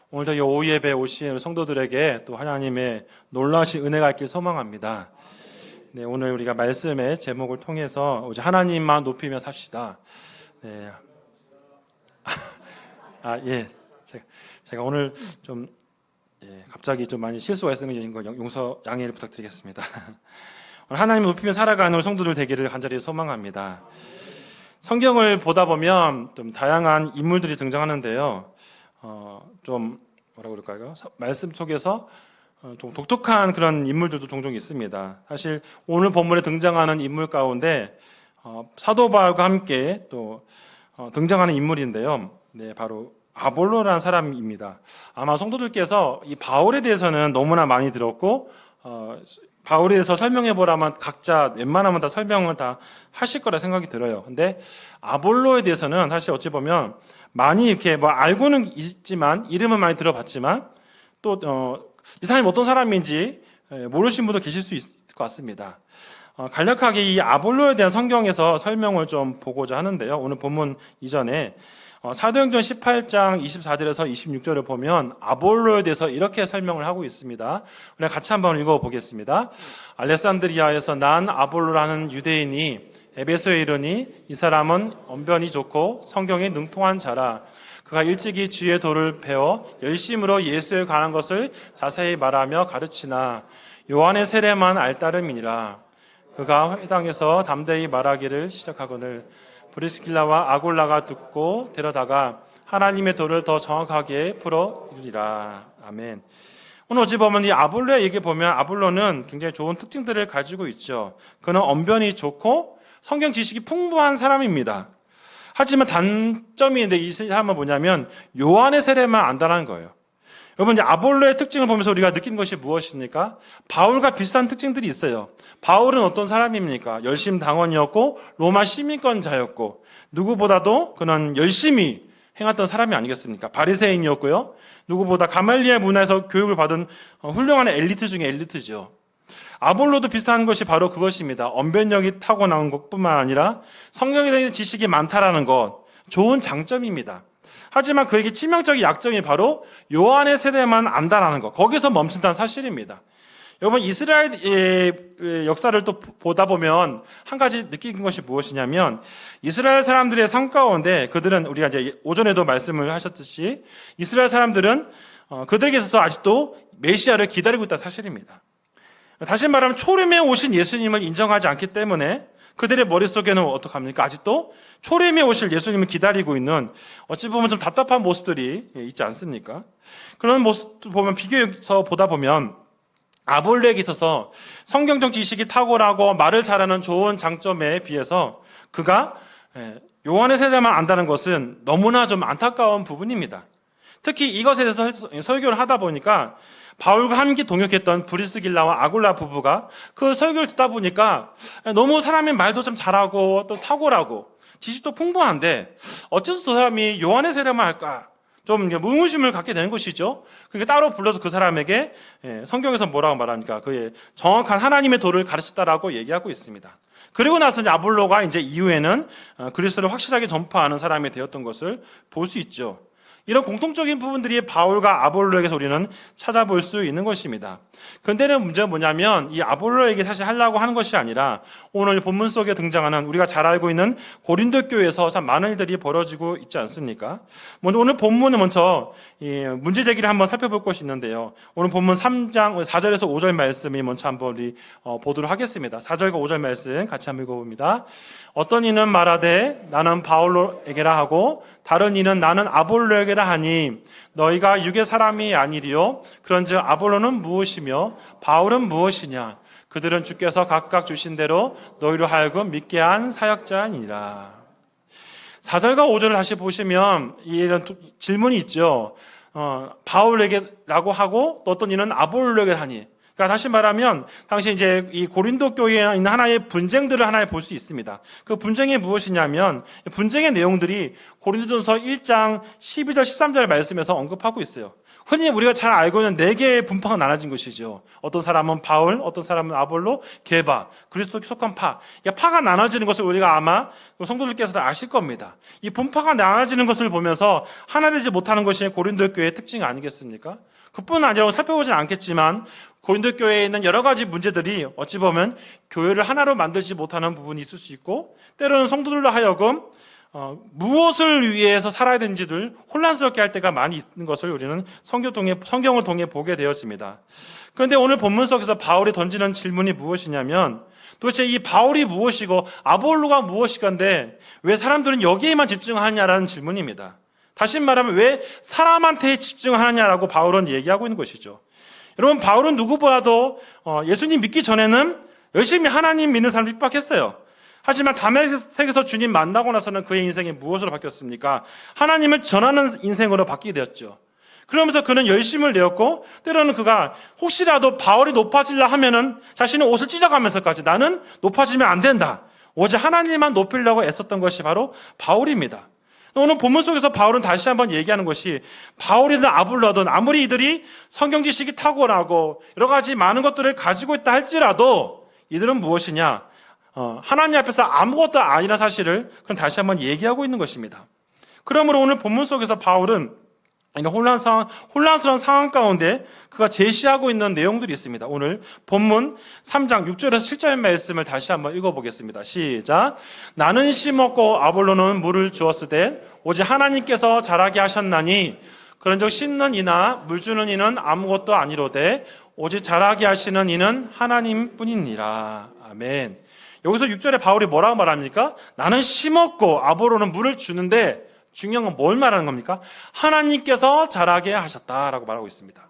오늘도 이 오후 예배 오신 성도들에게 또 하나님의 놀라우신 은혜가 있길 소망합니다. 네, 오늘 우리가 말씀의 제목을 통해서 하나님만 높이며 삽시다. 네. 예. 제가 오늘 좀 갑자기 좀 많이 실수가 있는 거 용서 양해를 부탁드리겠습니다. 오늘 하나님을 높이며 살아가는 우리 성도들 되기를 간절히 소망합니다. 성경을 보다 보면 좀 다양한 인물들이 등장하는데요. 좀 뭐라고 그럴까요? 말씀 속에서 좀 독특한 그런 인물들도 종종 있습니다. 사실 오늘 본문에 등장하는 인물 가운데 사도 바울과 함께 또 등장하는 인물인데요. 네, 바로 아볼로라는 사람입니다. 아마 성도들께서 이 바울에 대해서는 너무나 많이 들었고 바울에 대해서 설명해 보라면 각자 웬만하면 다 설명을 다 하실 거라 생각이 들어요. 근데 아볼로에 대해서는 사실 어찌 보면 많이 이렇게 뭐 알고는 있지만 이름은 많이 들어봤지만 또 이 사람이 어떤 사람인지 모르신 분도 계실 수 있을 것 같습니다. 간략하게 이 아볼로에 대한 성경에서 설명을 좀 보고자 하는데요. 오늘 본문 이전에 사도행전 18장 24절에서 26절을 보면 아볼로에 대해서 이렇게 설명을 하고 있습니다. 우리 같이 한번 읽어보겠습니다. 알렉산드리아에서 난 아볼로라는 유대인이 에베소에 이르니 이 사람은 언변이 좋고 성경에 능통한 자라. 그가 일찍이 주의 도를 배워 열심으로 예수에 관한 것을 자세히 말하며 가르치나 요한의 세례만 알 따름이니라. 그가 회당에서 담대히 말하기를 시작하거늘 브리스길라와 아골라가 듣고 데려다가 하나님의 도를 더 정확하게 풀어 이르리라. 아멘. 오늘 어찌 보면 이 아볼로의 얘기 보면 아볼로는 굉장히 좋은 특징들을 가지고 있죠. 그는 언변이 좋고 성경 지식이 풍부한 사람입니다. 하지만 단점이 있는데 이 사람은 뭐냐면 요한의 세례만 안다는 거예요. 여러분 이제 아볼로의 특징을 보면서 우리가 느낀 것이 무엇입니까? 바울과 비슷한 특징들이 있어요. 바울은 어떤 사람입니까? 열심 당원이었고 로마 시민권자였고 누구보다도 그는 열심히 행했던 사람이 아니겠습니까? 바리새인이었고요. 누구보다 가말리엘 문화에서 교육을 받은 훌륭한 엘리트 중에 엘리트죠. 아볼로도 비슷한 것이 바로 그것입니다. 언변력이 타고난 것뿐만 아니라 성경에 대한 지식이 많다라는 것, 좋은 장점입니다. 하지만 그에게 치명적인 약점이 바로 요한의 세대만 안다라는 것, 거기서 멈춘다는 사실입니다. 여러분 이스라엘의 역사를 또 보다 보면 한 가지 느낀 것이 무엇이냐면 이스라엘 사람들의 삶 가운데 그들은 우리가 이제 오전에도 말씀을 하셨듯이 이스라엘 사람들은 그들에게 있어서 아직도 메시아를 기다리고 있다는 사실입니다. 다시 말하면 초림에 오신 예수님을 인정하지 않기 때문에 그들의 머릿속에는 어떡합니까? 아직도 초림에 오실 예수님을 기다리고 있는 어찌 보면 좀 답답한 모습들이 있지 않습니까? 그런 모습 보면 비교해서 보다 보면 아볼로에게 있어서 성경적 지식이 탁월하고 말을 잘하는 좋은 장점에 비해서 그가 요한의 세례만 안다는 것은 너무나 좀 안타까운 부분입니다. 특히 이것에 대해서 설교를 하다 보니까 바울과 함께 동역했던 브리스길라와 아골라 부부가 그 설교를 듣다 보니까 너무 사람의 말도 좀 잘하고 또 탁월하고 지식도 풍부한데 어째서 저 사람이 요한의 세례만 할까? 좀 의문심을 갖게 되는 것이죠. 그게 따로 불러서 그 사람에게 성경에서 뭐라고 말합니까? 그의 정확한 하나님의 도를 가르쳤다라고 얘기하고 있습니다. 그리고 나서 이제 아볼로가 이제 이후에는 그리스도를 확실하게 전파하는 사람이 되었던 것을 볼 수 있죠. 이런 공통적인 부분들이 바울과 아볼로에게서 우리는 찾아볼 수 있는 것입니다. 근데는 문제는 뭐냐면 이 아볼로에게 사실 하려고 하는 것이 아니라 오늘 본문 속에 등장하는 우리가 잘 알고 있는 고린도 교회에서 참 많은 일들이 벌어지고 있지 않습니까? 먼저 오늘 본문은 먼저 이 문제 제기를 한번 살펴볼 것이 있는데요. 오늘 본문 3장 4절에서 5절 말씀이 먼저 한번 우리 보도록 하겠습니다. 4절과 5절 말씀 같이 한번 읽어봅니다. 어떤 이는 말하되 나는 바울에게라 하고 다른 이는 나는 아볼로에게라 하니 너희가 육의 사람이 아니리요 그런즉 아볼로는 무엇이며 바울은 무엇이냐 그들은 주께서 각각 주신 대로 너희로 하여금 믿게 한 사역자니라. 4절과 5절을 다시 보시면 이런 질문이 있죠. 바울에게라고 하고 또 어떤 이는 아볼로에게 하니. 그러니까 다시 말하면 당시 이제 이 고린도 교회에 있는 하나의 분쟁들을 하나에 볼 수 있습니다. 그 분쟁이 무엇이냐면 분쟁의 내용들이 고린도전서 1장 12절 13절 말씀에서 언급하고 있어요. 흔히 우리가 잘 알고 있는 네 개의 분파가 나눠진 것이죠. 어떤 사람은 바울, 어떤 사람은 아볼로, 게바, 그리스도께 속한 파. 파가 나눠지는 것을 우리가 아마 성도들께서도 아실 겁니다. 이 분파가 나눠지는 것을 보면서 하나 되지 못하는 것이 고린도 교회의 특징 아니겠습니까? 그뿐 아니라 살펴보진 않겠지만 고린도 교회에 있는 여러 가지 문제들이 어찌 보면 교회를 하나로 만들지 못하는 부분이 있을 수 있고, 때로는 성도들로 하여금 무엇을 위해서 살아야 되는지를 혼란스럽게 할 때가 많이 있는 것을 우리는 성경을 통해 보게 되었습니다. 그런데 오늘 본문 속에서 바울이 던지는 질문이 무엇이냐면, 도대체 이 바울이 무엇이고 아볼로가 무엇이건데 왜 사람들은 여기에만 집중하느냐라는 질문입니다. 다시 말하면 왜 사람한테 집중하느냐라고 바울은 얘기하고 있는 것이죠. 여러분, 바울은 누구보다도 예수님 믿기 전에는 열심히 하나님 믿는 사람을 핍박했어요. 하지만 다메섹에서 주님 만나고 나서는 그의 인생이 무엇으로 바뀌었습니까? 하나님을 전하는 인생으로 바뀌게 되었죠. 그러면서 그는 열심을 내었고, 때로는 그가 혹시라도 바울이 높아지려 하면은 자신의 옷을 찢어가면서까지 나는 높아지면 안 된다, 오직 하나님만 높이려고 애썼던 것이 바로 바울입니다. 오늘 본문 속에서 바울은 다시 한번 얘기하는 것이, 바울이든 아볼로든 아무리 이들이 성경 지식이 탁월하고 여러 가지 많은 것들을 가지고 있다 할지라도 이들은 무엇이냐? 하나님 앞에서 아무것도 아니라 사실을 그럼 다시 한번 얘기하고 있는 것입니다. 그러므로 오늘 본문 속에서 바울은 혼란스러운 상황 가운데 그가 제시하고 있는 내용들이 있습니다. 오늘 본문 3장 6절에서 7절 말씀을 다시 한번 읽어보겠습니다. 시작. 나는 심었고 아볼로는 물을 주었으되 오직 하나님께서 자라게 하셨나니 그런즉 심는 이나 물 주는 이는 아무것도 아니로되 오직 자라게 하시는 이는 하나님뿐이니라. 아멘. 여기서 6절에 바울이 뭐라고 말합니까? 나는 심었고 아볼로는 물을 주는데, 중요한 건 뭘 말하는 겁니까? 하나님께서 자라게 하셨다라고 말하고 있습니다.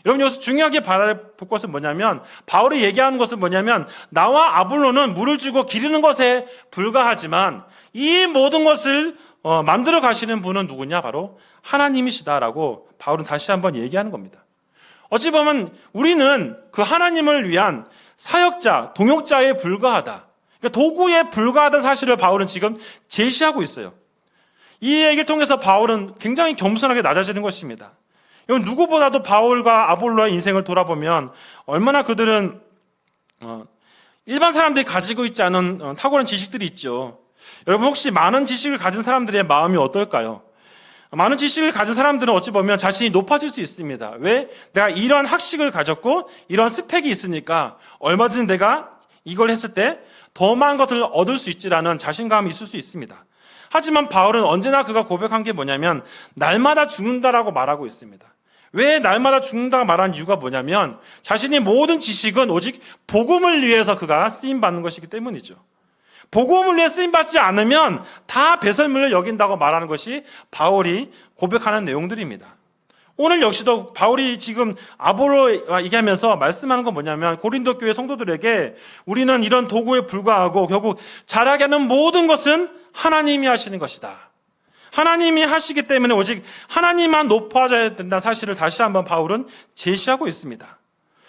여러분, 여기서 중요하게 봐야 볼 것은 뭐냐면, 바울이 얘기하는 것은 뭐냐면, 나와 아볼로는 물을 주고 기르는 것에 불과하지만 이 모든 것을 만들어 가시는 분은 누구냐? 바로 하나님이시다라고 바울은 다시 한번 얘기하는 겁니다. 어찌 보면 우리는 그 하나님을 위한 사역자, 동역자에 불과하다, 그러니까 도구에 불과하다는 사실을 바울은 지금 제시하고 있어요. 이 얘기를 통해서 바울은 굉장히 겸손하게 낮아지는 것입니다. 여러분, 누구보다도 바울과 아볼로의 인생을 돌아보면 얼마나 그들은 일반 사람들이 가지고 있지 않은 탁월한 지식들이 있죠. 여러분, 혹시 많은 지식을 가진 사람들의 마음이 어떨까요? 많은 지식을 가진 사람들은 어찌 보면 자신이 높아질 수 있습니다. 왜? 내가 이러한 학식을 가졌고 이러한 스펙이 있으니까 얼마든지 내가 이걸 했을 때 더 많은 것들을 얻을 수 있지라는 자신감이 있을 수 있습니다. 하지만 바울은 언제나 그가 고백한 게 뭐냐면 날마다 죽는다라고 말하고 있습니다. 왜 날마다 죽는다고 말하는 이유가 뭐냐면 자신의 모든 지식은 오직 복음을 위해서 그가 쓰임받는 것이기 때문이죠. 복음을 위해 쓰임받지 않으면 다 배설물을 여긴다고 말하는 것이 바울이 고백하는 내용들입니다. 오늘 역시도 바울이 지금 아볼로 얘기하면서 말씀하는 건 뭐냐면, 고린도 교회 성도들에게 우리는 이런 도구에 불과하고 결국 자라게 하는 모든 것은 하나님이 하시는 것이다. 하나님이 하시기 때문에 오직 하나님만 높아져야 된다는 사실을 다시 한번 바울은 제시하고 있습니다.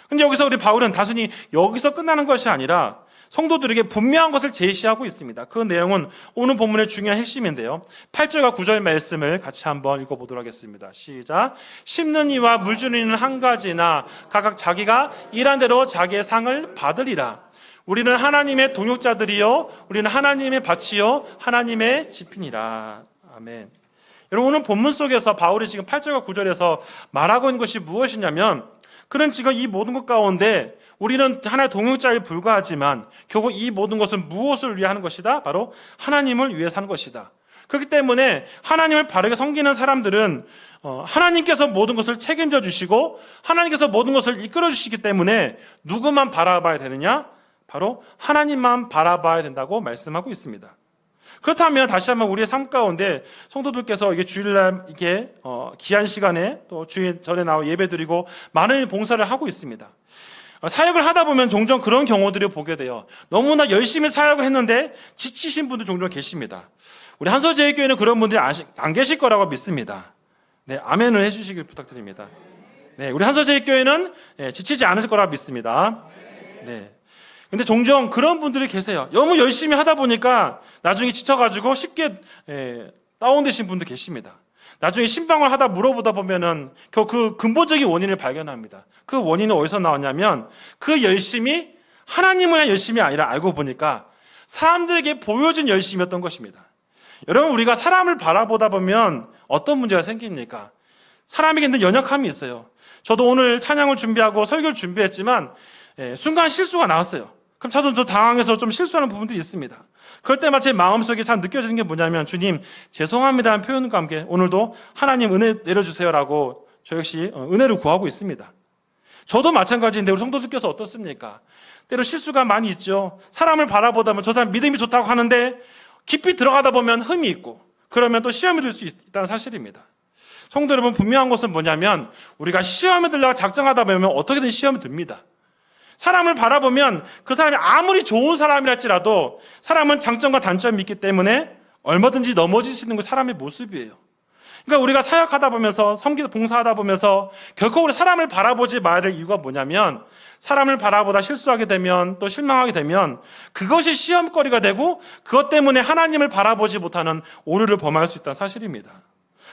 근데 여기서 우리 바울은 단순히 여기서 끝나는 것이 아니라 성도들에게 분명한 것을 제시하고 있습니다. 그 내용은 오늘 본문의 중요한 핵심인데요. 8절과 9절 말씀을 같이 한번 읽어보도록 하겠습니다. 시작. 심는 이와 물 주는 이는 한 가지나 각각 자기가 일한 대로 자기의 상을 받으리라. 우리는 하나님의 동역자들이요 우리는 하나님의 밭이요 하나님의 집이니라. 아멘. 여러분, 오늘 본문 속에서 바울이 지금 8절과 9절에서 말하고 있는 것이 무엇이냐면, 그는 지금 이 모든 것 가운데 우리는 하나의 동역자에 불과하지만 결국 이 모든 것은 무엇을 위해 하는 것이다? 바로 하나님을 위해 사는 것이다. 그렇기 때문에 하나님을 바르게 섬기는 사람들은 하나님께서 모든 것을 책임져 주시고 하나님께서 모든 것을 이끌어 주시기 때문에 누구만 바라봐야 되느냐? 바로 하나님만 바라봐야 된다고 말씀하고 있습니다. 그렇다면 다시 한번 우리의 삶 가운데 성도들께서 이게 주일날 이게 귀한 시간에 또 주일 전에 나와 예배드리고 많은 봉사를 하고 있습니다. 사역을 하다 보면 종종 그런 경우들을 보게 돼요. 너무나 열심히 사역을 했는데 지치신 분들 종종 계십니다. 우리 한서제일교회는 그런 분들이 안 계실 거라고 믿습니다. 네, 아멘을 해주시길 부탁드립니다. 네, 우리 한서제일교회는 지치지 않으실 거라고 믿습니다. 네. 근데 종종 그런 분들이 계세요. 너무 열심히 하다 보니까 나중에 지쳐가지고 쉽게 다운되신 분들 계십니다. 나중에 신방을 하다 물어보다 보면은 그 근본적인 원인을 발견합니다. 그 원인은 어디서 나왔냐면 그 열심이 하나님을 위한 열심이 아니라 알고 보니까 사람들에게 보여준 열심이었던 것입니다. 여러분, 우리가 사람을 바라보다 보면 어떤 문제가 생깁니까? 사람에게는 연약함이 있어요. 저도 오늘 찬양을 준비하고 설교를 준비했지만 순간 실수가 나왔어요. 그럼 저도 좀 당황해서 좀 실수하는 부분들이 있습니다. 그럴 때마다 제 마음속에 참 느껴지는 게 뭐냐면, 주님 죄송합니다라는 표현과 함께 오늘도 하나님 은혜 내려주세요라고 저 역시 은혜를 구하고 있습니다. 저도 마찬가지인데 우리 성도들께서 어떻습니까? 때로 실수가 많이 있죠. 사람을 바라보다 보면 저 사람 믿음이 좋다고 하는데 깊이 들어가다 보면 흠이 있고, 그러면 또 시험에 들 수 있다는 사실입니다. 성도 여러분, 분명한 것은 뭐냐면 우리가 시험에 들려고 작정하다 보면 어떻게든 시험에 듭니다. 사람을 바라보면 그 사람이 아무리 좋은 사람이라 할지라도 사람은 장점과 단점이 있기 때문에 얼마든지 넘어질 수 있는 게 사람의 모습이에요. 그러니까 우리가 사역하다 보면서, 섬기다 봉사하다 보면서 결코 우리 사람을 바라보지 말아야 될 이유가 뭐냐면, 사람을 바라보다 실수하게 되면, 또 실망하게 되면 그것이 시험거리가 되고 그것 때문에 하나님을 바라보지 못하는 오류를 범할 수 있다는 사실입니다.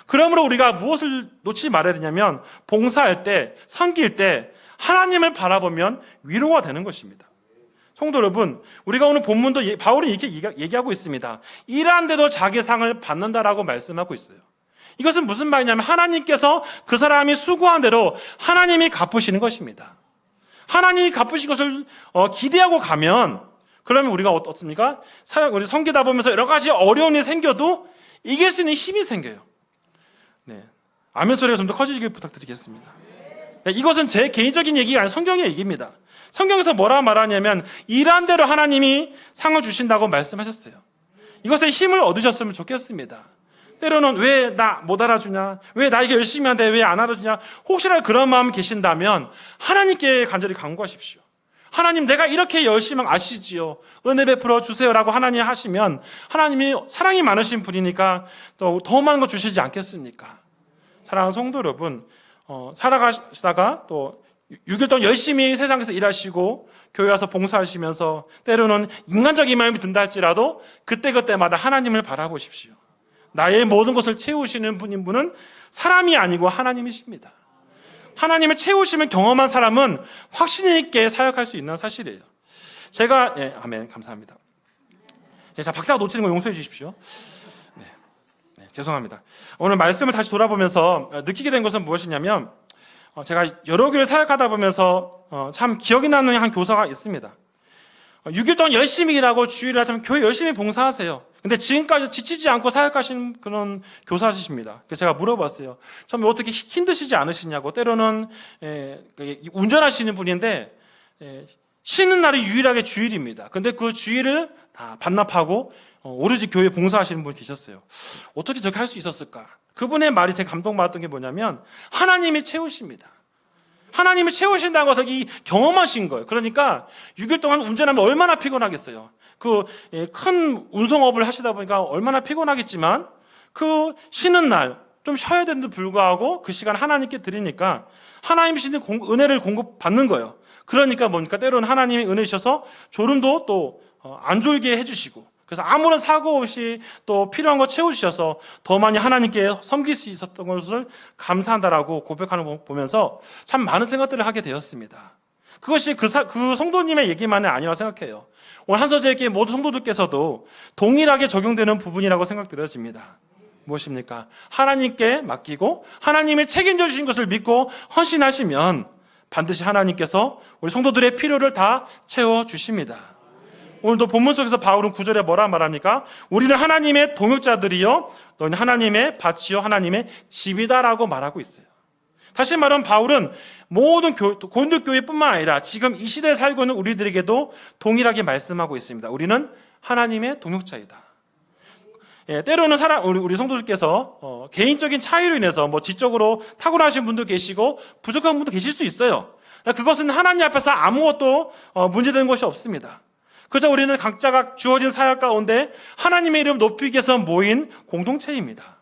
그러므로 우리가 무엇을 놓치지 말아야 되냐면, 봉사할 때, 섬길 때 하나님을 바라보면 위로가 되는 것입니다. 성도 여러분, 우리가 오늘 본문도 바울이 이렇게 얘기하고 있습니다. 일하는데도 자기 상을 받는다라고 말씀하고 있어요. 이것은 무슨 말이냐면, 하나님께서 그 사람이 수고한 대로 하나님이 갚으시는 것입니다. 하나님이 갚으신 것을 기대하고 가면, 그러면 우리가 어떻습니까? 우리 섬기다 보면서 여러 가지 어려움이 생겨도 이길 수 있는 힘이 생겨요. 네, 아멘 소리가 좀 더 커지길 부탁드리겠습니다. 네, 이것은 제 개인적인 얘기가 아니라 성경의 얘기입니다. 성경에서 뭐라 말하냐면, 일한 대로 하나님이 상을 주신다고 말씀하셨어요. 이것에 힘을 얻으셨으면 좋겠습니다. 때로는 왜 나 못 알아주냐, 왜 나 이게 열심히 하는데 왜 안 알아주냐, 혹시나 그런 마음 계신다면 하나님께 간절히 간구하십시오. 하나님, 내가 이렇게 열심히 아시지요, 은혜 베풀어 주세요라고 하나님 하시면, 하나님이 사랑이 많으신 분이니까 또 더 많은 거 주시지 않겠습니까? 사랑하는 성도 여러분, 살아가시다가 또 6일 동안 열심히 세상에서 일하시고 교회 와서 봉사하시면서 때로는 인간적인 마음이 든다 할지라도 그때그때마다 하나님을 바라보십시오. 나의 모든 것을 채우시는 분은 사람이 아니고 하나님이십니다. 하나님을 채우시면 경험한 사람은 확신 있게 사역할 수 있는 사실이에요. 제가 아멘, 감사합니다. 자, 박자가 놓치는 거 용서해 주십시오. 네, 죄송합니다. 오늘 말씀을 다시 돌아보면서 느끼게 된 것은 무엇이냐면, 제가 여러 교회 사역하다 보면서 참 기억이 남는 한 교사가 있습니다. 6일 동안 열심히 일하고 주일을 하자면 교회 열심히 봉사하세요. 근데 지금까지 지치지 않고 사역하신 그런 교사시십니다. 그래서 제가 물어봤어요. 처음에 어떻게 힘드시지 않으시냐고. 때로는 운전하시는 분인데 쉬는 날이 유일하게 주일입니다. 근데 그 주일을 다 반납하고 오로지 교회 봉사하시는 분이 계셨어요. 어떻게 저렇게 할 수 있었을까? 그분의 말이 제가 감동받았던 게 뭐냐면, 하나님이 채우십니다. 하나님이 채우신다는 것을 경험하신 거예요. 그러니까 6일 동안 운전하면 얼마나 피곤하겠어요. 큰 운송업을 하시다 보니까 얼마나 피곤하겠지만, 그 쉬는 날 좀 쉬어야 되는데 불구하고 그 시간 하나님께 드리니까 하나님이 주신 은혜를 공급받는 거예요. 그러니까 뭡니까? 때로는 하나님이 은혜 주셔서 졸음도 또 안 졸게 해주시고, 그래서 아무런 사고 없이 또 필요한 거 채워주셔서 더 많이 하나님께 섬길 수 있었던 것을 감사한다라고 고백하는 거 보면서 참 많은 생각들을 하게 되었습니다. 그것이 그 성도님의 얘기만은 아니라고 생각해요. 오늘 한서재에게 모든 성도들께서도 동일하게 적용되는 부분이라고 생각되어집니다. 무엇입니까? 하나님께 맡기고 하나님이 책임져 주신 것을 믿고 헌신하시면 반드시 하나님께서 우리 성도들의 필요를 다 채워주십니다. 오늘도 본문 속에서 바울은 9절에 뭐라 말합니까? 우리는 하나님의 동역자들이요, 너희는 하나님의 밭이요 하나님의 집이다라고 말하고 있어요. 다시 말하면 바울은 모든 고린도 교회뿐만 아니라 지금 이 시대에 살고 있는 우리들에게도 동일하게 말씀하고 있습니다. 우리는 하나님의 동역자이다. 때로는 우리 성도들께서 개인적인 차이로 인해서 지적으로 탁월하신 분도 계시고 부족한 분도 계실 수 있어요. 그것은 하나님 앞에서 아무것도 문제되는 것이 없습니다. 그저 우리는 각자가 주어진 사역 가운데 하나님의 이름 높이기 위해서 모인 공동체입니다.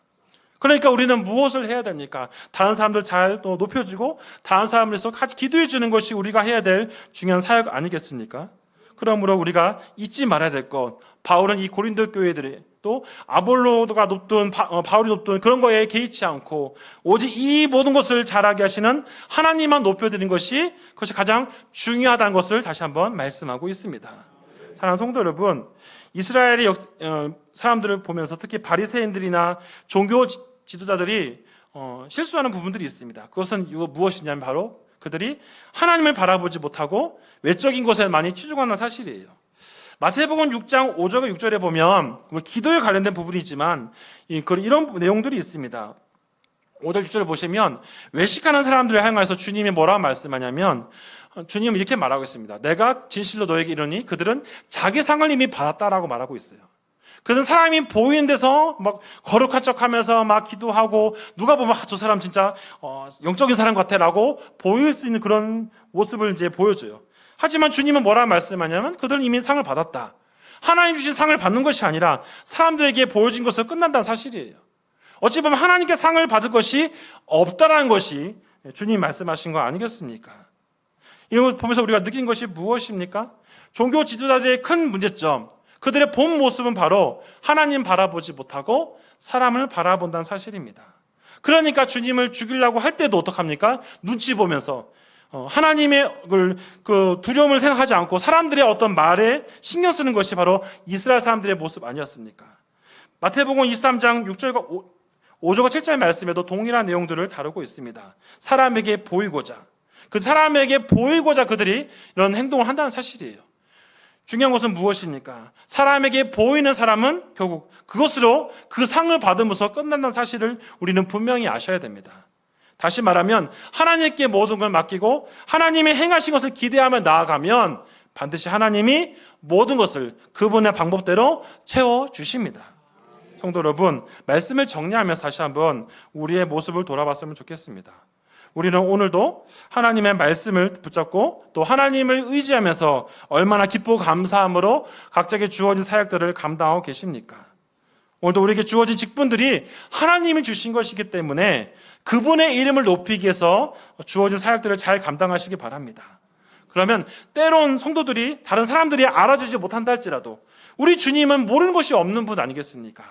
그러니까 우리는 무엇을 해야 됩니까? 다른 사람들 잘 높여주고 다른 사람을 위해서 같이 기도해 주는 것이 우리가 해야 될 중요한 사역 아니겠습니까? 그러므로 우리가 잊지 말아야 될 것, 바울은 이 고린도 교회들이 또 아볼로가 높든 바울이 높든 그런 거에 개의치 않고 오직 이 모든 것을 잘하게 하시는 하나님만 높여드리는 것이 그것이 가장 중요하다는 것을 다시 한번 말씀하고 있습니다. 사랑하는 성도 여러분, 이스라엘의 사람들을 보면서 특히 바리새인들이나 종교 지도자들이 실수하는 부분들이 있습니다. 그것은 무엇이냐면 바로 그들이 하나님을 바라보지 못하고 외적인 것에 많이 치중하는 사실이에요. 마태복음 6장 5절과 6절에 보면 기도에 관련된 부분이지만 이런 내용들이 있습니다. 5절 6절을 보시면 외식하는 사람들을 향해서 주님이 뭐라고 말씀하냐면 주님은 이렇게 말하고 있습니다. 내가 진실로 너에게 이르니 그들은 자기 상을 이미 받았다라고 말하고 있어요. 그래서 사람이 보이는 데서 막 거룩한 척하면서 막 기도하고 누가 보면 저 사람 진짜 영적인 사람 같아라고 보일 수 있는 그런 모습을 이제 보여줘요. 하지만 주님은 뭐라고 말씀하냐면 그들은 이미 상을 받았다. 하나님 주신 상을 받는 것이 아니라 사람들에게 보여진 것으로 끝난다는 사실이에요. 어찌 보면 하나님께 상을 받을 것이 없다라는 것이 주님 말씀하신 거 아니겠습니까? 이런 걸 보면서 우리가 느낀 것이 무엇입니까? 종교 지도자들의 큰 문제점, 그들의 본 모습은 바로 하나님 바라보지 못하고 사람을 바라본다는 사실입니다. 그러니까 주님을 죽이려고 할 때도 어떡합니까? 눈치 보면서 하나님의 그 두려움을 생각하지 않고 사람들의 어떤 말에 신경 쓰는 것이 바로 이스라엘 사람들의 모습 아니었습니까? 마태복음 23장 6절과 5절과 7절 말씀에도 동일한 내용들을 다루고 있습니다. 사람에게 보이고자, 그 사람에게 보이고자 그들이 이런 행동을 한다는 사실이에요. 중요한 것은 무엇입니까? 사람에게 보이는 사람은 결국 그것으로 그 상을 받으면서 끝난다는 사실을 우리는 분명히 아셔야 됩니다. 다시 말하면 하나님께 모든 걸 맡기고 하나님이 행하신 것을 기대하며 나아가면 반드시 하나님이 모든 것을 그분의 방법대로 채워주십니다. 성도 여러분, 말씀을 정리하면서 다시 한번 우리의 모습을 돌아봤으면 좋겠습니다. 우리는 오늘도 하나님의 말씀을 붙잡고 또 하나님을 의지하면서 얼마나 기쁘고 감사함으로 각자에게 주어진 사역들을 감당하고 계십니까? 오늘도 우리에게 주어진 직분들이 하나님이 주신 것이기 때문에 그분의 이름을 높이기 위해서 주어진 사역들을 잘 감당하시기 바랍니다. 그러면 때론 성도들이 다른 사람들이 알아주지 못한다 할지라도 우리 주님은 모르는 것이 없는 분 아니겠습니까?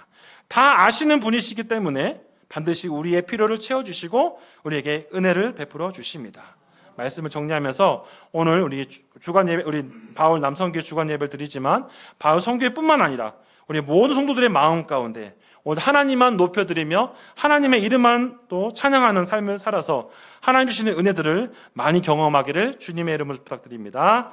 다 아시는 분이시기 때문에 반드시 우리의 필요를 채워주시고 우리에게 은혜를 베풀어 주십니다. 말씀을 정리하면서 오늘 우리 주간 예배, 우리 바울 남성교회 주간 예배를 드리지만 바울 성교회뿐만 아니라 우리 모든 성도들의 마음 가운데 오늘 하나님만 높여드리며 하나님의 이름만 또 찬양하는 삶을 살아서 하나님 주시는 은혜들을 많이 경험하기를 주님의 이름으로 부탁드립니다.